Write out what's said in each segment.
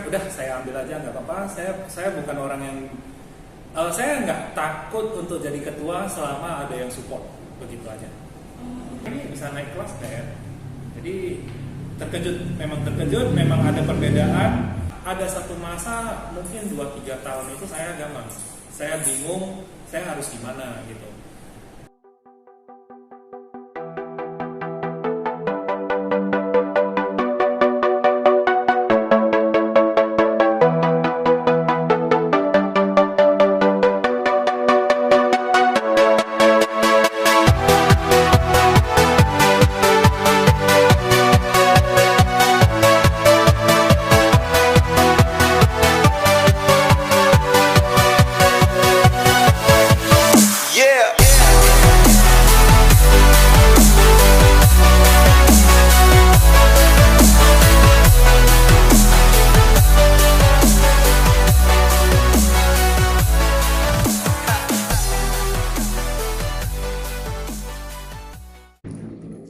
udah saya ambil aja nggak apa-apa. Saya bukan orang yang saya nggak takut untuk jadi ketua selama ada yang support, begitu aja. Ini bisa naik kelas nggak ya? Jadi terkejut, memang ada perbedaan. Ada satu masa mungkin 2-3 tahun itu saya gampang, saya bingung, saya harus gimana gitu.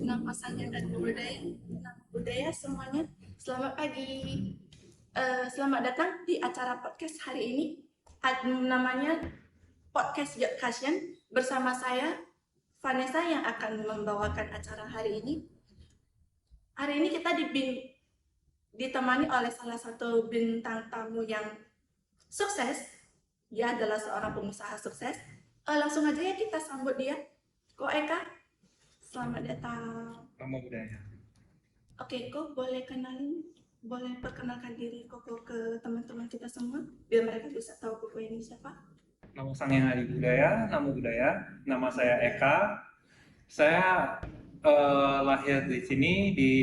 Nama saya dan budaya semuanya. Selamat pagi. Selamat datang di acara podcast hari ini. Namanya Podcast Yogyakarta bersama saya Vanessa yang akan membawakan acara hari ini. Hari ini kita ditemani oleh salah satu bintang tamu yang sukses. Dia adalah seorang pengusaha sukses. Langsung aja ya kita sambut dia. Ko Eka, selamat datang. Nama budaya. Oke, Ko boleh perkenalkan diri Koko ke teman-teman kita semua biar mereka bisa tahu Koko ini siapa. Nama Sang Yang Adi Budaya, nama saya Eka. Saya lahir di sini di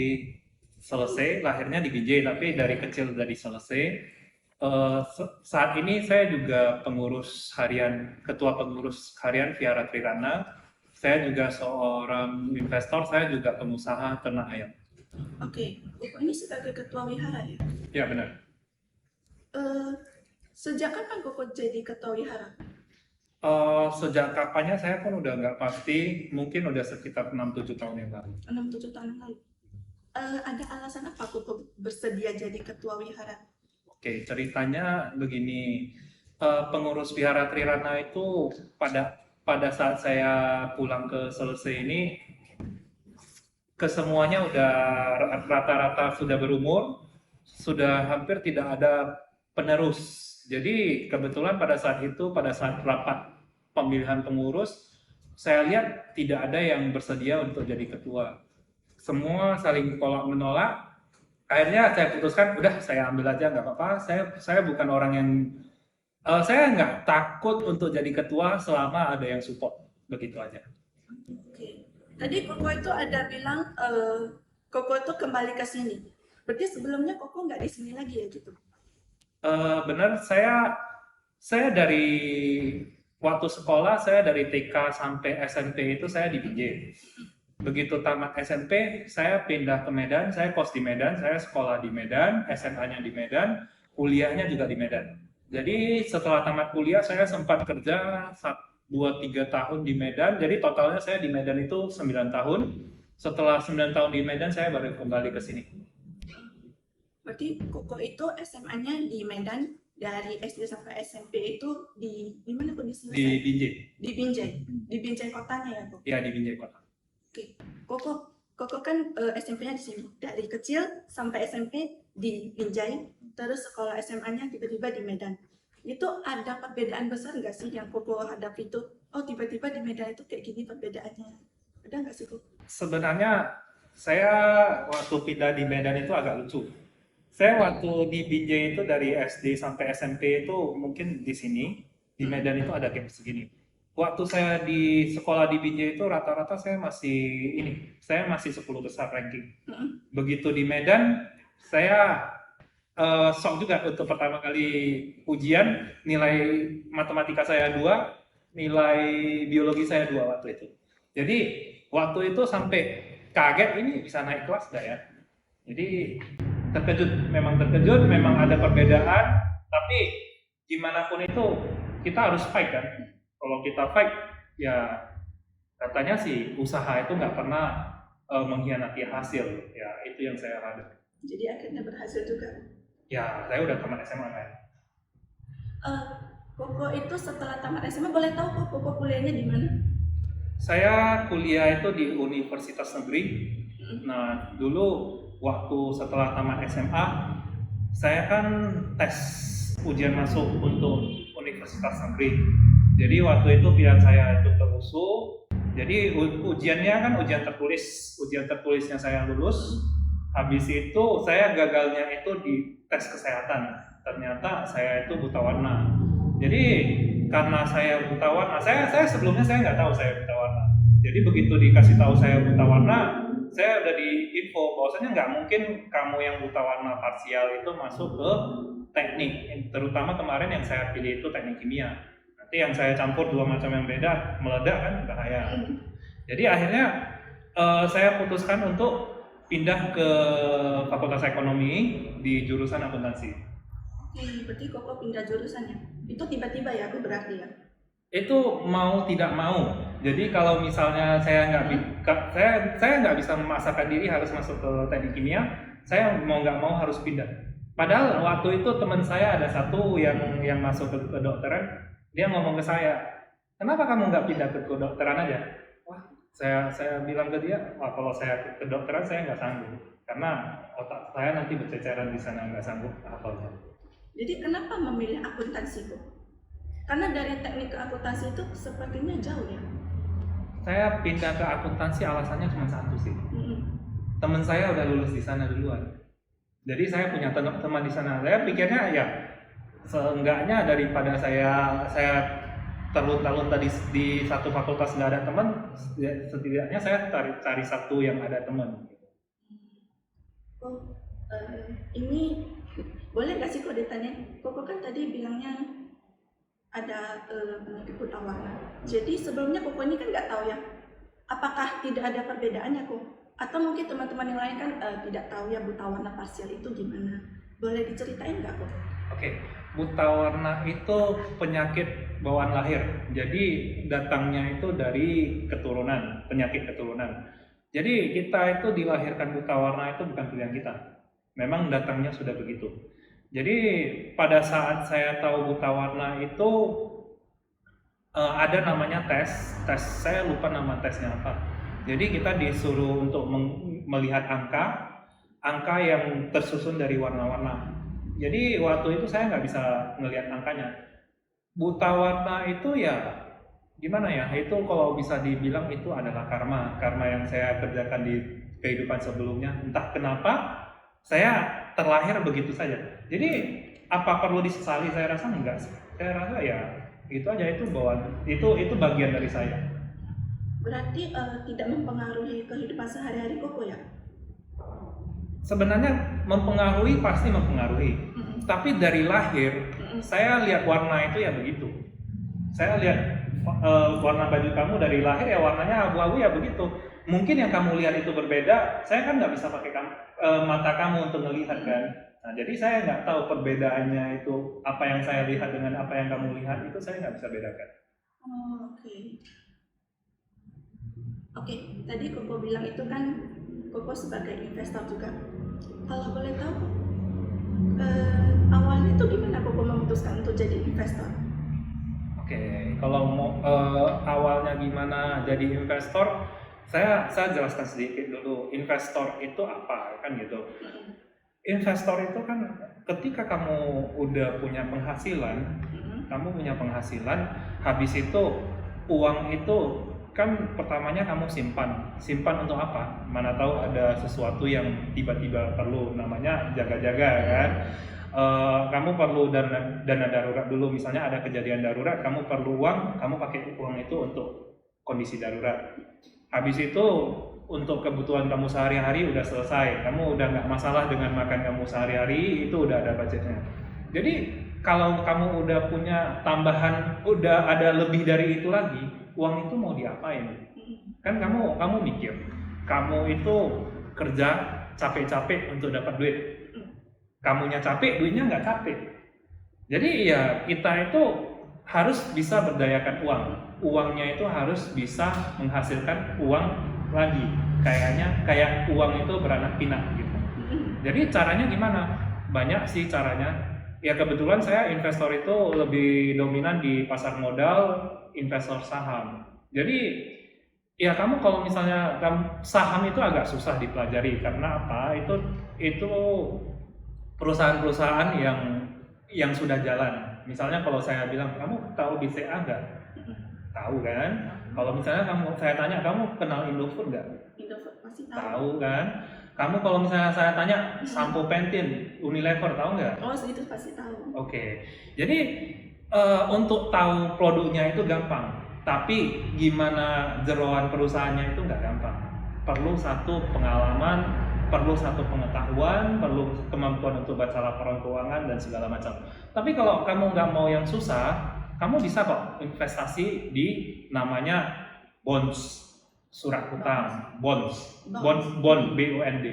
Selesai, lahirnya di Binjai, tapi dari kecil dari Selesai. Saat ini saya juga ketua pengurus harian Vihara Trirana. Saya juga seorang investor, saya juga pengusaha ternak ayam. Oke, Koko ini sebagai ketua wihara ya? Ya benar. Sejak kapan Koko jadi ketua wihara? Sejak kapannya saya pun udah nggak pasti, mungkin udah sekitar 6-7 tahun yang lalu. 6-7 tahun yang lalu. Ada alasan apa Koko bersedia jadi ketua wihara? Oke, ceritanya begini. Pengurus Vihara Trirana itu pada saat saya pulang ke Selesai ini, kesemuanya udah rata-rata sudah berumur, sudah hampir tidak ada penerus. Jadi kebetulan pada saat rapat pemilihan pengurus, saya lihat tidak ada yang bersedia untuk jadi ketua. Semua saling tolak menolak. Akhirnya saya putuskan, udah saya ambil aja nggak apa-apa. Saya bukan orang yang saya nggak takut untuk jadi ketua selama ada yang support, begitu aja. Oke. Tadi Koko itu ada bilang Koko itu kembali ke sini. Berarti sebelumnya Koko nggak di sini lagi ya gitu? Benar, saya dari waktu sekolah, saya dari TK sampai SMP itu saya di Binjai. Begitu tamat SMP, saya pindah ke Medan, saya kos di Medan, saya sekolah di Medan, SMA-nya di Medan, kuliahnya juga di Medan. Jadi setelah tamat kuliah, saya sempat kerja 2-3 tahun di Medan, jadi totalnya saya di Medan itu 9 tahun. Setelah 9 tahun di Medan, saya baru kembali ke sini. Berarti Koko itu SMA-nya di Medan, dari SD sampai SMP itu di mana pun Di Binjai. Di Binjai, di Binjai kotanya ya Koko? Ya, di Binjai kota. Oke, Koko kan SMP-nya di sini. Dari kecil sampai SMP di Binjai, terus sekolah SMA-nya tiba-tiba di Medan. Itu ada perbedaan besar nggak sih yang Koko hadapi itu? Oh, tiba-tiba di Medan itu kayak gini perbedaannya. Ada nggak sih Koko? Sebenarnya saya waktu pindah di Medan itu agak lucu. Saya waktu di Binjai itu dari SD sampai SMP itu mungkin di sini, di Medan itu ada game segini. Waktu saya di sekolah di Binjai itu rata-rata saya masih 10 besar ranking. Begitu di Medan, saya shock juga untuk pertama kali ujian, nilai matematika saya 2, nilai biologi saya 2 waktu itu. Jadi waktu itu sampai kaget, ini bisa naik kelas nggak ya? Jadi terkejut, memang ada perbedaan, tapi gimana pun itu kita harus fight kan. Kalau kita fight, ya katanya sih usaha itu nggak pernah mengkhianati hasil. Ya itu yang saya hadapi. Jadi akhirnya berhasil juga. Ya, saya udah tamat SMA kan. Eh, Koko itu setelah tamat SMA boleh tahu Koko kuliahnya di mana? Saya kuliah itu di Universitas Negeri. Nah, dulu waktu setelah tamat SMA, saya kan tes ujian masuk untuk Universitas Negeri. Jadi waktu itu pilihan saya itu ke USU. Jadi ujiannya kan ujian tertulis. Ujian tertulisnya saya lulus. Habis itu saya gagalnya itu di tes kesehatan. Ternyata saya itu buta warna. Jadi karena saya buta warna, saya sebelumnya saya nggak tahu saya buta warna. Jadi begitu dikasih tahu saya buta warna, saya udah diinfo bahwasanya nggak mungkin kamu yang buta warna parsial itu masuk ke teknik. Terutama kemarin yang saya pilih itu teknik kimia. Nanti yang saya campur dua macam yang beda meledak kan bahaya. Jadi akhirnya saya putuskan untuk pindah ke Fakultas Ekonomi di jurusan akuntansi. Oke, berarti Koko pindah jurusannya. Itu tiba-tiba ya, aku berarti ya. Itu mau tidak mau. Jadi kalau misalnya saya nggak bisa memaksakan diri harus masuk ke teknik kimia, saya mau nggak mau harus pindah. Padahal waktu itu teman saya ada satu yang masuk ke kedokteran, dia ngomong ke saya, kenapa kamu nggak pindah ke kedokteran aja? Wah, saya bilang ke dia, wah kalau saya ke kedokteran saya nggak sanggup, karena otak saya nanti berceceran di sana, nggak sanggup hafalnya. Jadi kenapa memilih akuntansi Kok? Karena dari teknik ke akuntansi itu sepertinya jauh ya. Saya pindah ke akuntansi alasannya cuma satu sih. Teman saya udah lulus di sana duluan. Jadi saya punya teman di sana. Saya pikirnya ya seenggaknya daripada saya terlun-talun tadi di satu fakultas nggak ada teman, setidaknya saya cari satu yang ada teman. Oh, ini boleh nggak sih kok ditanya? Koko kan tadi bilangnya ada penyakit buta warna. Jadi sebelumnya Koko ini kan nggak tahu ya, apakah tidak ada perbedaannya kok? Atau mungkin teman-teman yang lain kan tidak tahu ya buta warna parsial itu gimana? Boleh diceritain nggak kok? Oke, buta warna itu penyakit bawaan lahir. Jadi datangnya itu dari keturunan, penyakit keturunan. Jadi kita itu dilahirkan buta warna itu bukan pilihan kita. Memang datangnya sudah begitu. Jadi pada saat saya tahu buta warna itu ada namanya tes saya lupa nama tesnya apa. Jadi kita disuruh untuk melihat angka yang tersusun dari warna-warna. Jadi waktu itu saya nggak bisa ngelihat angkanya. Buta warna itu ya gimana ya? Itu kalau bisa dibilang itu adalah karma yang saya kerjakan di kehidupan sebelumnya. Entah kenapa saya terlahir begitu saja. Jadi apa perlu disesali? Saya rasa enggak. Saya rasa ya itu aja, itu bawaan, itu bagian dari saya. Berarti tidak mempengaruhi kehidupan sehari-hari Koko ya? Sebenarnya mempengaruhi, pasti mempengaruhi. Tapi dari lahir saya lihat warna itu ya begitu. Saya lihat warna baju kamu dari lahir ya warnanya abu-abu ya begitu. Mungkin yang kamu lihat itu berbeda, saya kan nggak bisa pakai mata kamu untuk melihat kan. Nah, jadi saya nggak tahu perbedaannya itu apa yang saya lihat dengan apa yang kamu lihat, itu saya nggak bisa bedakan. Oh, oke. Oke, tadi Koko bilang itu kan Koko sebagai investor juga. Kalau boleh tahu, awalnya itu gimana Koko memutuskan untuk jadi investor? Oke, kalau mau awalnya gimana jadi investor, saya jelaskan sedikit dulu. Investor itu apa kan gitu. Investor itu kan ketika kamu udah punya penghasilan, habis itu uang itu kan pertamanya kamu simpan untuk apa? Mana tahu ada sesuatu yang tiba-tiba perlu, namanya jaga-jaga kan. Kamu perlu dana darurat dulu, misalnya ada kejadian darurat, kamu perlu uang, kamu pakai uang itu untuk kondisi darurat. Habis itu untuk kebutuhan kamu sehari-hari udah selesai, kamu udah nggak masalah dengan makan kamu sehari-hari, itu udah ada budgetnya. Jadi kalau kamu udah punya tambahan, udah ada lebih dari itu lagi, uang itu mau diapain? Kan kamu mikir, kamu itu kerja capek-capek untuk dapat duit, kamunya capek, duitnya nggak capek. Jadi ya kita itu harus bisa berdayakan uangnya itu harus bisa menghasilkan uang lagi, kayak uang itu beranak pinak gitu. Jadi caranya gimana? banyak sih caranya. Ya kebetulan saya investor itu lebih dominan di pasar modal, investor saham. Jadi ya kamu kalau misalnya saham itu agak susah dipelajari karena apa? Itu perusahaan-perusahaan yang sudah jalan. Misalnya kalau saya bilang kamu tahu BCA nggak? Tahu kan? Kalau misalnya saya tanya kamu kenal Indofood nggak? Indofood pasti tahu. Tahu kan? Kamu kalau misalnya saya tanya sampo Pantene, Unilever tahu nggak? Oh, segitu pasti tahu. Oke. Jadi untuk tahu produknya itu gampang, tapi gimana jeroan perusahaannya itu nggak gampang. Perlu satu pengalaman, perlu satu pengetahuan, perlu kemampuan untuk baca laporan keuangan dan segala macam. Tapi kalau kamu nggak mau yang susah, kamu bisa kok investasi di namanya bonds, surat hutang, bonds, bond, BUND.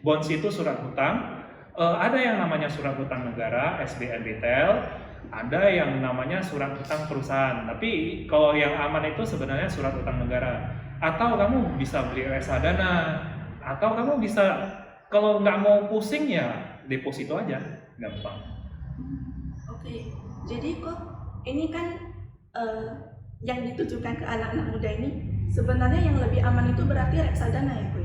Bonds itu surat hutang. Ada yang namanya surat hutang negara, SBN retail, ada yang namanya surat hutang perusahaan. Tapi kalau yang aman itu sebenarnya surat hutang negara. Atau kamu bisa beli reksadana, atau kamu bisa kalau nggak mau pusing ya deposito aja, gampang. Oke, jadi kok ini kan yang ditujukan ke anak-anak muda ini sebenarnya yang lebih aman itu berarti reksadana ya, Bu?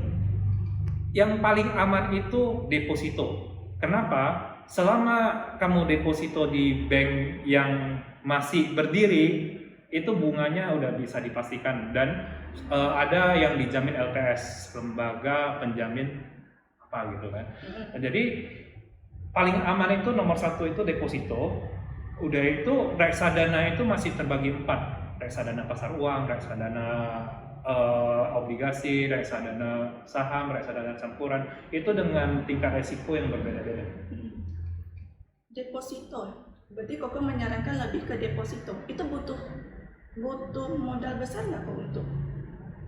Yang paling aman itu deposito. Kenapa? Selama kamu deposito di bank yang masih berdiri, itu bunganya udah bisa dipastikan dan ada yang dijamin LPS, lembaga penjamin apa gitu kan. Jadi paling aman itu nomor satu itu deposito. Udah itu reksadana itu masih terbagi 4, reksadana pasar uang, reksadana obligasi, reksadana saham, reksadana campuran, itu dengan tingkat resiko yang berbeda-beda. Deposito, berarti Koko menyarankan lebih ke deposito. Itu butuh modal besar nggak kok untuk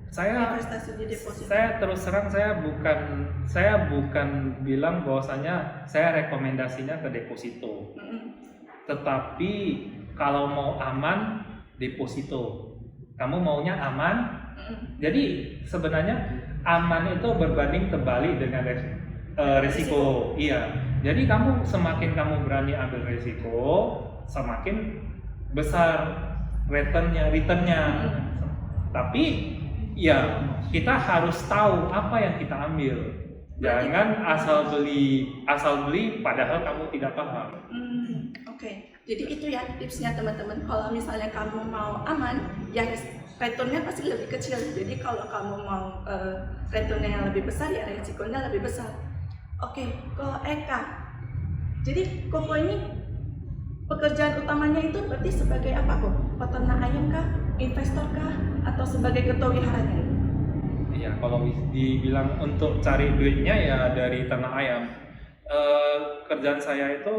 investasi di deposito? Saya terus terang saya bukan bilang bahwasanya saya rekomendasinya ke deposito. Tetapi kalau mau aman, deposito. Kamu maunya aman? Jadi sebenarnya aman itu berbanding terbalik dengan risiko. Iya. Jadi semakin kamu berani ambil risiko, semakin besar returnnya. Tapi ya kita harus tahu apa yang kita ambil. Jangan asal beli padahal kamu tidak paham. Oke. Jadi itu ya tipsnya teman-teman. Kalau misalnya kamu mau aman, ya returnnya pasti lebih kecil. Jadi kalau kamu mau returnnya yang lebih besar, ya resikonya lebih besar. Oke, kalau Eka, jadi Koko ini pekerjaan utamanya itu berarti sebagai apa kok? Peternak ayam kah? Investor kah? Atau sebagai ketua wiharanya? Iya, kalau dibilang untuk cari duitnya ya dari ternak ayam. Kerjaan saya itu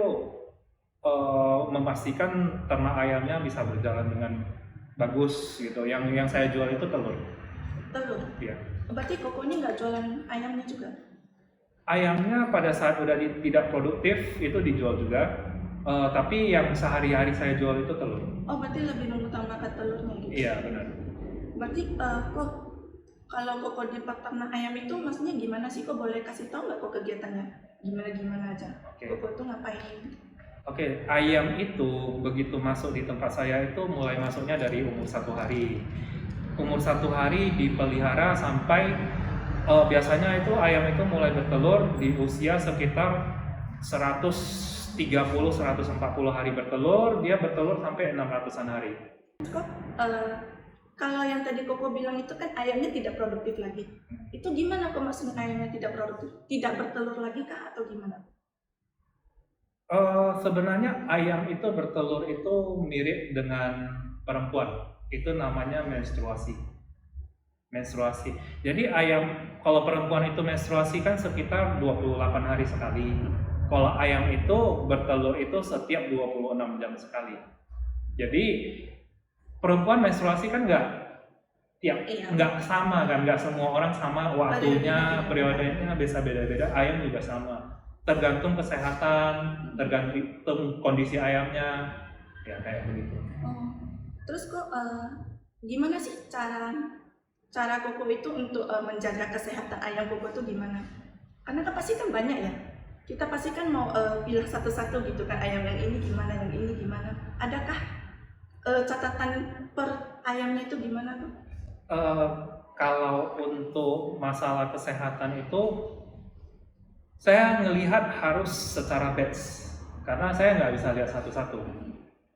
memastikan ternak ayamnya bisa berjalan dengan bagus gitu. Yang saya jual itu telur. Telur? Iya. Berarti Koko ini nggak jualan ayamnya juga? Ayamnya pada saat udah tidak produktif itu dijual juga. Tapi yang sehari-hari saya jual itu telur. Oh, berarti lebih mengutamakan telurnya gitu? Iya, benar. Berarti kok kalau Koko di peternak ayam itu maksudnya gimana sih? Kok boleh kasih tahu nggak kok kegiatannya? Gimana aja? Oke. Koko tuh ngapain? Oke, ayam itu begitu masuk di tempat saya itu mulai masuknya dari umur 1 hari. Umur 1 hari dipelihara sampai biasanya itu ayam itu mulai bertelur di usia sekitar 130-140 hari bertelur, dia bertelur sampai 600-an hari. Kok kalau yang tadi Koko bilang itu kan ayamnya tidak produktif lagi. Itu gimana kok maksudnya ayamnya tidak produktif? Tidak bertelur lagi kah atau gimana? Sebenarnya ayam itu bertelur itu mirip dengan perempuan. Itu namanya menstruasi. Jadi ayam kalau perempuan itu menstruasi kan sekitar 28 hari sekali. Kalau ayam itu bertelur itu setiap 26 jam sekali. Jadi perempuan menstruasi kan nggak sama kan, nggak semua orang sama waktunya, periodenya bisa beda-beda. Ayam juga sama, tergantung kesehatan, tergantung kondisi ayamnya, ya kayak begitu. Terus kok gimana sih cara Koko itu untuk menjaga kesehatan ayam Koko itu gimana? Karena kan pasti kan banyak ya kita pasti kan mau pilih satu-satu gitu kan, ayam yang ini gimana, yang ini gimana. Adakah catatan per ayamnya itu gimana tuh? Kalau untuk masalah kesehatan itu saya ngelihat harus secara batch karena saya nggak bisa lihat satu-satu.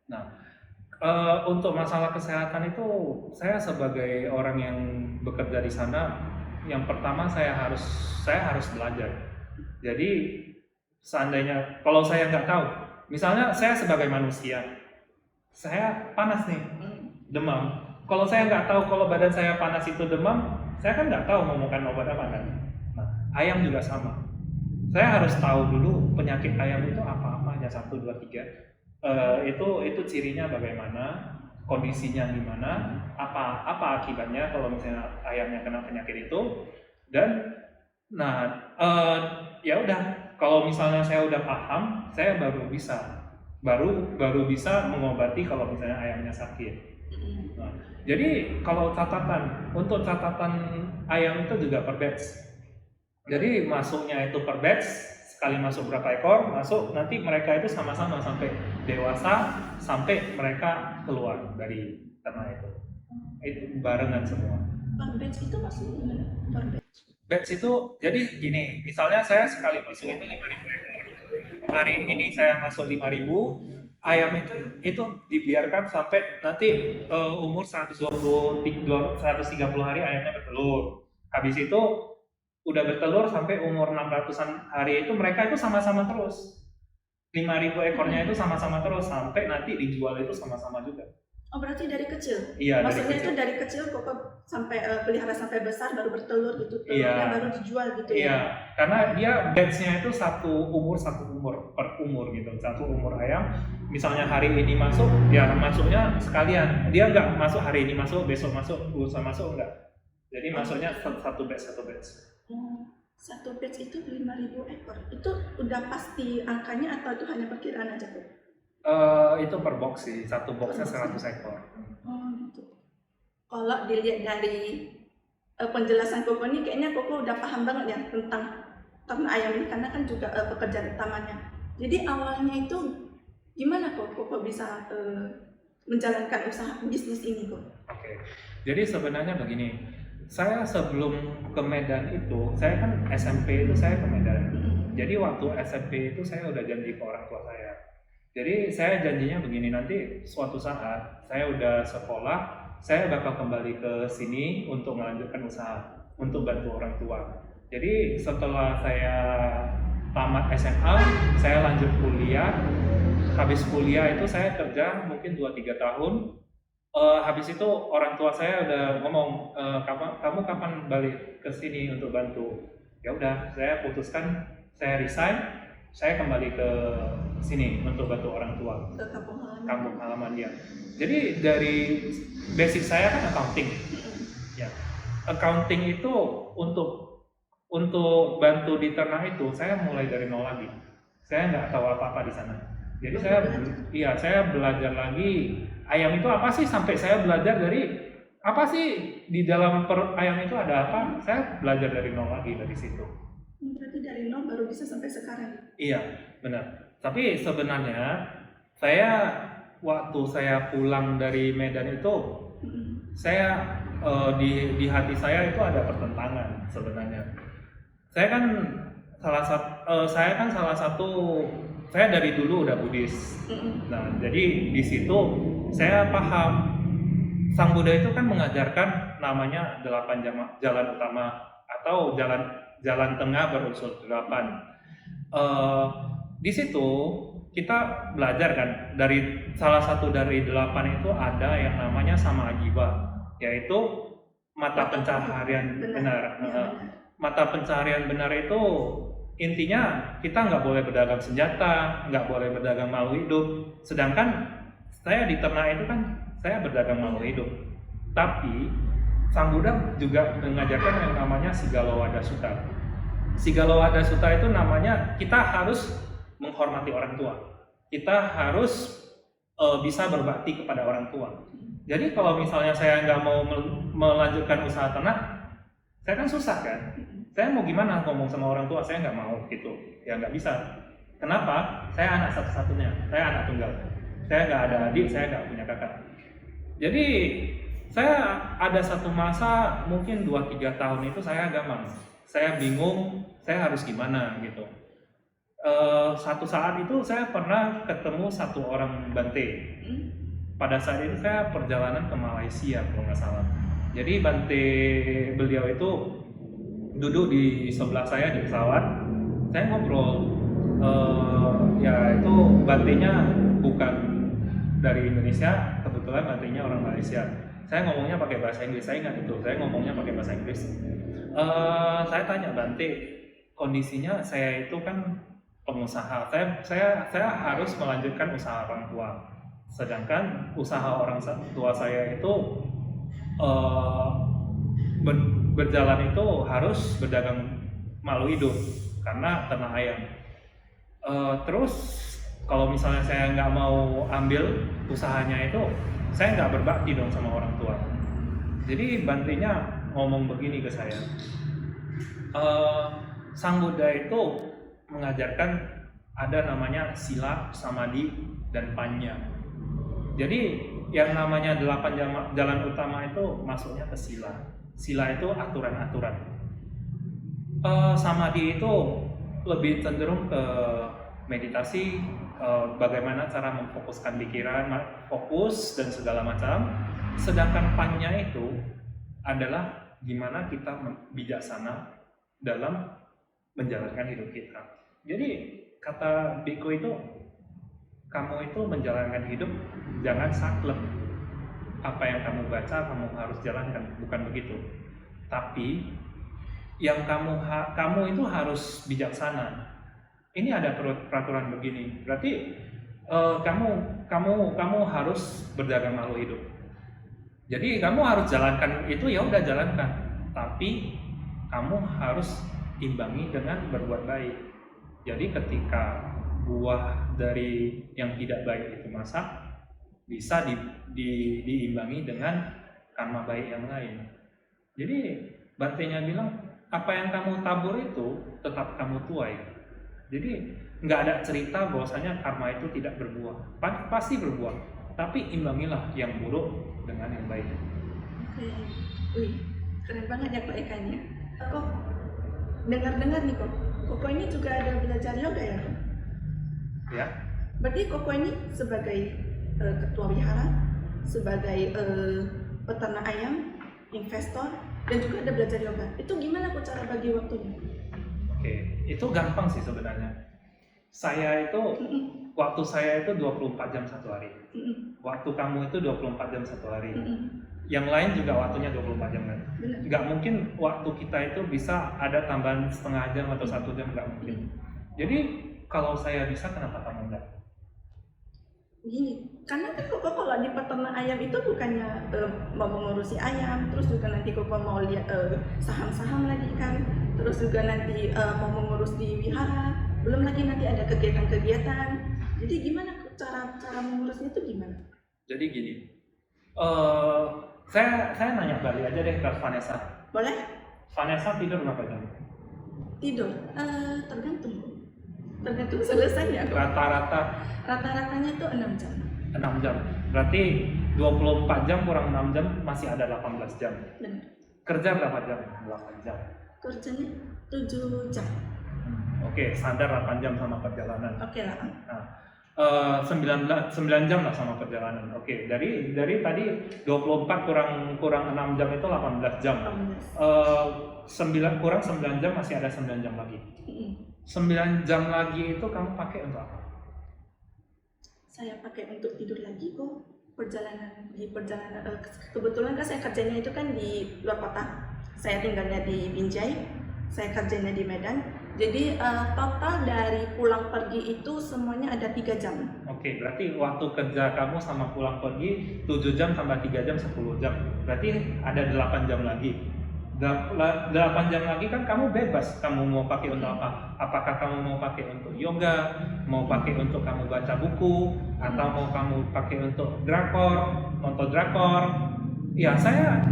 Nah, untuk masalah kesehatan itu saya sebagai orang yang bekerja di sana, yang pertama saya harus belajar. Jadi seandainya kalau saya nggak tahu, misalnya saya sebagai manusia, saya panas nih, demam. Kalau saya nggak tahu kalau badan saya panas itu demam, saya kan nggak tahu mau makan obat apa kan. Nah, ayam juga sama. Saya harus tahu dulu penyakit ayam itu apa-apa aja 1, 2, 3. Itu cirinya bagaimana, kondisinya gimana, apa akibatnya kalau misalnya ayamnya kena penyakit itu. Dan nah ya udah, kalau misalnya saya udah paham, saya baru bisa mengobati kalau misalnya ayamnya sakit. Nah, jadi kalau untuk catatan ayam itu juga per batch. Jadi masuknya itu per batch, sekali masuk berapa ekor, masuk nanti mereka itu sama-sama sampai dewasa, sampai mereka keluar dari ternak itu. Itu barengan semua. Per batch itu maksudnya gimana? Per batch. Batch itu jadi gini, misalnya saya sekali masuk itu 5.000 ekor. Hari ini saya masuk 5.000, ayam itu dibiarkan sampai nanti umur 130 hari ayamnya bertelur. Habis itu udah bertelur sampai umur 600-an hari itu mereka itu sama-sama terus. 5.000 ekornya itu sama-sama terus sampai nanti dijual itu sama-sama juga. Oh, berarti dari kecil? Iya, maksudnya dari kecil. itu dari kecil kok sampai pelihara sampai besar baru bertelur gitu, Iya. telurnya baru dijual gitu Iya, ya? karena dia batch-nya itu satu umur per umur gitu, satu umur ayam. Misalnya hari ini masuk, ya masuknya sekalian. Dia nggak masuk hari ini masuk, besok masuk, lusa masuk enggak. Jadi masuknya satu batch. Satu batch itu 5.000 ekor. Itu udah pasti angkanya atau itu hanya perkiraan aja tuh? Itu per box sih, satu boxnya 100 ekor. Oh gitu. Kalau dilihat dari penjelasan Koko ini, kayaknya Koko udah paham banget ya tentang ternak ayam ini, karena kan juga pekerjaan utamanya. Jadi awalnya itu gimana Koko bisa menjalankan usaha bisnis ini kok? Oke, jadi sebenarnya begini, saya sebelum ke Medan itu, saya kan SMP itu saya ke Medan. Jadi waktu SMP itu saya udah janji ke orang tua saya. Jadi saya janjinya begini, nanti suatu saat saya udah sekolah, saya bakal kembali ke sini untuk melanjutkan usaha, untuk bantu orang tua. Jadi setelah saya tamat SMA, saya lanjut kuliah. Habis kuliah itu saya kerja mungkin 2-3 tahun. Habis itu orang tua saya udah ngomong, kamu kapan balik ke sini untuk bantu? Ya udah, saya putuskan, saya resign, saya kembali ke sini untuk bantu orang tua. Ke Kampung halaman dia. Jadi dari basic saya kan accounting. Ya, accounting itu untuk bantu di ternak itu saya mulai dari nol lagi. Saya nggak tahu apa-apa di sana. Jadi saya belajar lagi ayam itu apa sih, sampai saya belajar dari apa sih di dalam perut ayam itu ada apa. Saya belajar dari nol lagi dari situ. Berarti dari nol baru bisa sampai sekarang? Iya, benar. Tapi sebenarnya waktu saya pulang dari Medan itu, saya di hati saya itu ada pertentangan sebenarnya. Saya kan salah satu, saya dari dulu udah Buddhis. Nah, jadi di situ saya paham Sang Buddha itu kan mengajarkan namanya 8 jalan utama atau jalan tengah berunsur 8. Di situ kita belajar kan, dari salah satu dari 8 itu ada yang namanya Samajiwa, yaitu mata pencaharian benar. Mata pencaharian benar itu intinya kita nggak boleh berdagang senjata, nggak boleh berdagang makhluk hidup. Sedangkan saya di ternak itu kan saya berdagang makhluk hidup. Tapi Sang Buddha juga mengajarkan yang namanya Sigalowada Sutta. Sigalowada Sutta itu namanya kita harus menghormati orang tua. Kita harus bisa berbakti kepada orang tua. Jadi kalau misalnya saya nggak mau melanjutkan usaha ternak, saya kan susah kan. Saya mau gimana ngomong sama orang tua, saya nggak mau gitu. Ya nggak bisa. Kenapa? Saya anak satu-satunya, saya anak tunggal. Saya nggak ada adik, saya nggak punya kakak. Jadi saya ada satu masa mungkin 2-3 tahun itu saya gamang. Saya bingung, saya harus gimana gitu. Satu saat itu saya pernah ketemu satu orang Bante. Pada saat itu saya perjalanan ke Malaysia kalau nggak salah. Jadi Bante beliau itu duduk di sebelah saya di pesawat. Saya ngobrol. Ya itu Bantenya bukan dari Indonesia, kebetulan Bantenya orang Malaysia. Saya ngomongnya pakai bahasa Inggris, saya ingat itu. Saya ngomongnya pakai bahasa Inggris. Saya tanya Bante, kondisinya saya itu kan pengusaha. Saya harus melanjutkan usaha orang tua. Sedangkan usaha orang tua saya itu berjalan itu harus berdagang malu hidup karena ternak ayam. Terus kalau misalnya saya nggak mau ambil usahanya itu, saya nggak berbakti dong sama orang tua. Jadi Bantenya ngomong begini ke saya, Sang Buddha itu mengajarkan ada namanya sila, samadhi, dan panya. Jadi yang namanya 8 jalan utama itu masuknya ke sila. Sila itu aturan-aturan. Samadhi itu lebih cenderung ke meditasi, bagaimana cara memfokuskan pikiran, fokus dan segala macam. Sedangkan panya itu adalah gimana kita bijaksana dalam menjalankan hidup kita. Jadi kata Biku itu, kamu itu menjalankan hidup jangan saklek. Apa yang kamu baca kamu harus jalankan, bukan begitu. Tapi yang kamu itu harus bijaksana. Ini ada peraturan begini. Berarti kamu harus berdagang malu hidup. Jadi kamu harus jalankan itu, ya udah jalankan. Tapi kamu harus imbangi dengan berbuat baik. Jadi ketika buah dari yang tidak baik itu masak, bisa diimbangi dengan karma baik yang lain. Jadi Bantenya bilang, apa yang kamu tabur itu tetap kamu tuai. Jadi nggak ada cerita bahwasanya karma itu tidak berbuah. Pasti berbuah, tapi imbangilah yang buruk dengan yang baik. Oke, wih, keren banget ya Kok Ekanya. Kok dengar-dengar nih Koko ini juga ada belajar yoga ya? Ya. Berarti Koko ini sebagai ketua wihara, sebagai peternak ayam, investor, dan juga ada belajar yoga. Itu gimana kok cara bagi waktunya? Oke, itu gampang sih sebenarnya. Waktu saya itu 24 jam satu hari. Waktu kamu itu 24 jam satu hari. Yang lain juga waktunya 24 jam kan. Nggak mungkin waktu kita itu bisa ada tambahan setengah jam atau 1 jam, nggak mungkin. Jadi kalau saya bisa, kenapa kamu enggak? Gini, karena kan Koko kalau di peternak ayam itu bukannya mau mengurusi ayam, terus juga nanti Koko mau lihat saham-saham lagi kan, terus juga nanti mau mengurus di wihara, belum lagi nanti ada kegiatan-kegiatan. Jadi gimana cara mengurusnya itu gimana? Jadi gini, saya nanya balik aja deh ke Vanessa. Boleh? Vanessa tidur berapa jam? Tidur? Tergantung selesai ya. Rata-ratanya itu 6 jam. 6 jam. Berarti 24 jam kurang 6 jam masih ada 18 jam. Benar. Kerja berapa jam? 8 jam. Kerjanya 7 jam. Oke, standar 8 jam sama perjalanan. Oke lah. Nah, 9 jam lah sama perjalanan. Oke, dari tadi 24 kurang 6 jam itu 18 jam. 9 kurang 9 jam masih ada 9 jam lagi. 9 jam lagi itu kamu pakai untuk apa? Saya pakai untuk tidur lagi kok. Perjalanan kebetulan kan saya kerjanya itu kan di luar kota. Saya tinggalnya di Binjai, saya kerjanya di Medan. Jadi total dari pulang pergi itu semuanya ada 3 jam. Oke, berarti waktu kerja kamu sama pulang pergi 7 jam tambah 3 jam 10 jam. Berarti ada 8 jam lagi. 8 jam lagi kan kamu bebas, kamu mau pakai untuk apa? Apakah kamu mau pakai untuk yoga, mau pakai untuk kamu baca buku, atau mau kamu pakai untuk nonton drakor? Ya saya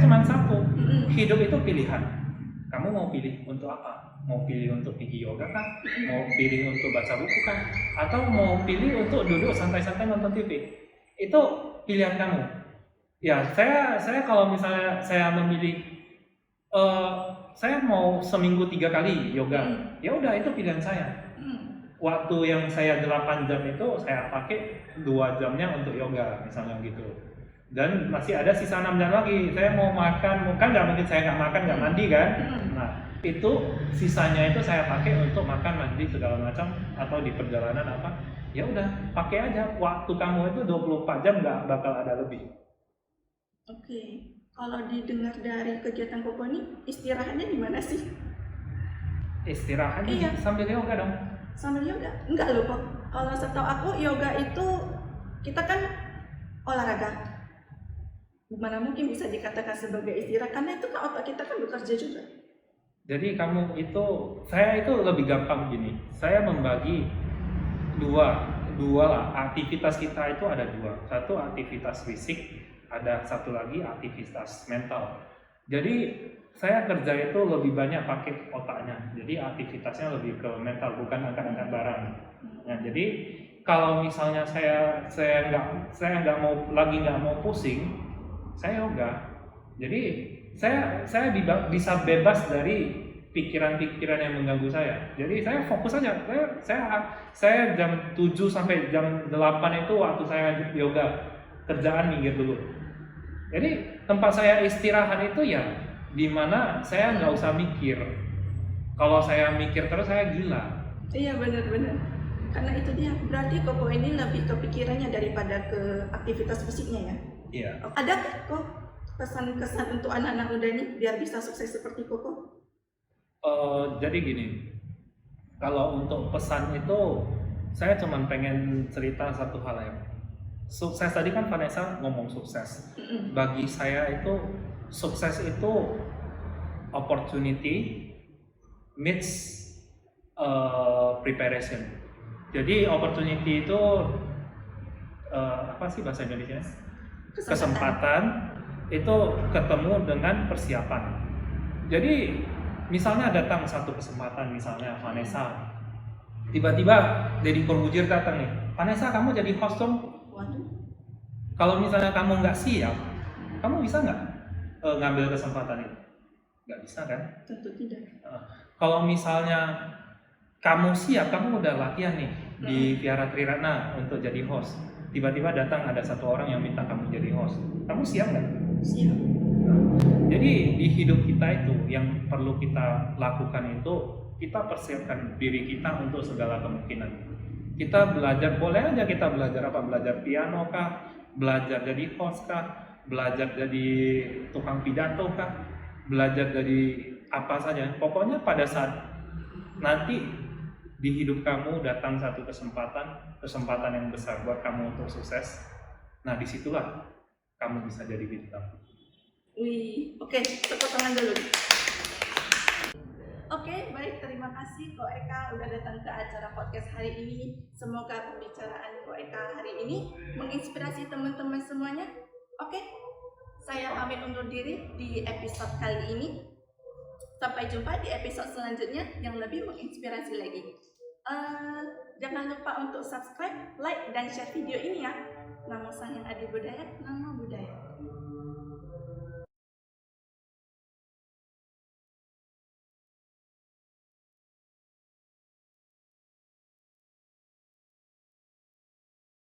cuma satu, hidup itu pilihan. Kamu mau pilih untuk apa? Mau pilih untuk pergi yoga kah? Mau pilih untuk baca buku kah? Atau mau pilih untuk duduk santai-santai nonton TV? Itu pilihan kamu. Ya, saya kalau misalnya saya memilih, eh, saya mau seminggu 3 kali yoga, ya udah itu pilihan saya. Waktu yang saya 8 jam itu saya pakai 2 jamnya untuk yoga misalnya gitu. Dan masih ada sisa 6 jam lagi. Saya mau makan, kan nggak mungkin saya nggak makan nggak mandi kan. Nah itu sisanya itu saya pakai untuk makan, mandi segala macam, atau di perjalanan apa. Ya udah pakai aja. Waktu kamu itu 24 jam nggak bakal ada lebih. Oke, kalau didengar dari kegiatan Koko ini, istirahatnya di mana sih? Istirahatnya Iya. sambil yoga dong. Sambil yoga? Enggak loh kok. Kalau setahu aku yoga itu kita kan olahraga. Gimana mungkin bisa dikatakan sebagai istirahat? Karena itu kan otak kita kan bekerja juga. Jadi kamu itu, saya itu lebih gampang gini. Saya membagi dua lah. Aktivitas kita itu ada dua. Satu aktivitas fisik, ada satu lagi aktivitas mental. Jadi saya kerja itu lebih banyak pakai otaknya. Jadi aktivitasnya lebih ke mental, bukan angkat-angkat barang. Nah, jadi kalau misalnya saya nggak mau pusing, saya yoga. Jadi saya bisa bebas dari pikiran-pikiran yang mengganggu saya. Jadi saya fokus aja. Saya jam 7 sampai jam 8 itu waktu saya yoga. Kerjaan minggir dulu. Jadi tempat saya istirahat itu ya di mana saya nggak usah mikir. Kalau saya mikir terus saya gila. Iya benar-benar. Karena itu dia. Berarti Koko ini lebih ke pikirannya daripada ke aktivitas fisiknya ya. Iya. Ada kok pesan-kesan untuk anak-anak muda ini biar bisa sukses seperti Koko? Jadi gini, kalau untuk pesan itu saya cuma pengen cerita satu hal ya. Sukses tadi kan Vanessa ngomong sukses. Bagi saya itu sukses itu opportunity meets preparation. Jadi opportunity itu apa sih bahasa Indonesia? Kesempatan itu ketemu dengan persiapan. Jadi misalnya datang satu kesempatan, misalnya Vanessa, tiba-tiba Deddy Corbuzier datang nih, Vanessa kamu jadi host dong. Waduh. Kalau misalnya kamu nggak siap, kamu bisa nggak ngambil kesempatan itu? Nggak bisa kan? Tentu tidak. Kalau misalnya kamu siap, kamu udah latihan nih di Viara Triratna untuk jadi host, tiba-tiba datang ada satu orang yang minta kamu jadi host, kamu siap nggak? Siap. Jadi di hidup kita itu yang perlu kita lakukan itu kita persiapkan diri kita untuk segala kemungkinan. Kita belajar, boleh aja kita belajar apa? Belajar piano kah? Belajar jadi host kah? Belajar jadi tukang pidato kah? Belajar jadi apa saja. Pokoknya pada saat nanti di hidup kamu datang satu kesempatan yang besar buat kamu untuk sukses. Nah disitulah kamu bisa jadi bintang. Wih, oke, tepuk tangan dulu. Oke, baik, terima kasih Ko Eka udah datang ke acara podcast hari ini. Semoga pembicaraan Ko Eka hari ini menginspirasi teman-teman semuanya. Oke, saya pamit undur diri di episode kali ini. Sampai jumpa di episode selanjutnya yang lebih menginspirasi lagi. Jangan lupa untuk subscribe, like, dan share video ini ya. Nama saya Adi Budaya, nama budaya.